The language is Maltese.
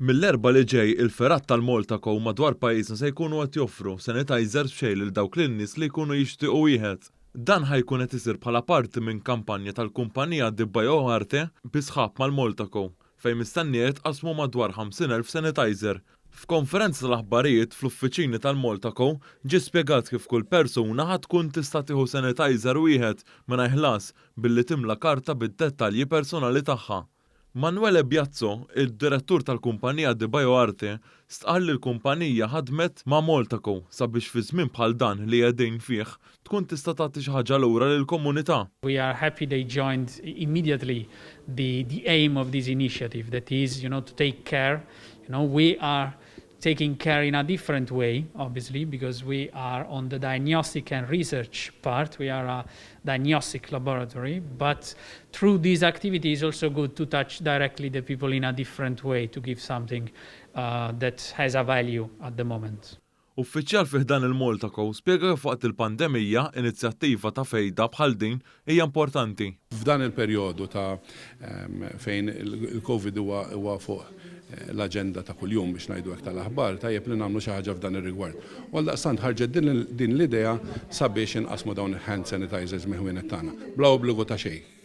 Mill-erba li ġej il-ferat tal-Moltaco madwar pajjiżna se jkunu qed joffru sanitizers b'xejn lil dawk lin-nies li jkunu jixtiequ wieħed. Dan ħajkun qed isir bħala parti minn kampanja tal-kumpanija Dibbajo Arte bi sħab mal-Moltaco fejn mistennijiet qasmu madwar 50,000 sanitizer. F'konferenza tal-aħbarijiet fl-uffiċini tal-Moltaco ġie spjegat kif kull persuna ħad tkun tista' tieħu sanitizer wieħed mingħajr ħlas billi timla karta bid-dettalji personali tagħha. Manuele Biazzo, il-direttur tal-kumpanija Dibbajo Arte, stqal li l-kumpanija ħadmet ma' Moltaco sabiex fi żmien bħal dan li qegħdin fih tkun tista' tagħti xi ħaġa lura lill-komunità. We are happy they joined immediately the aim of this initiative, that is, to take care. We are taking care in a different way, obviously, because we are on the diagnostic and research part. We are a diagnostic laboratory, but through these activities, it's also good to touch directly the people in a different way to give something that has a value at the moment. Uffiċjal fih dan il-Moltaco spjega kif waqt il-pandemija inizjattiva ta' fejda bħal din hija importanti. F'dan il-perjodu ta' fejn il-Covid huwa fuq l-aġenda ta' kuljum biex ngħidu hekk tal-aħbar, tajjeb li nagħmlu xi ħaġa f'dan ir-rigward. U għaldaqstant ħarġet din l-idea sabiex inqasmu dawn il-hand sanitizers meħwienet tagħna bla obbligu ta' xejn.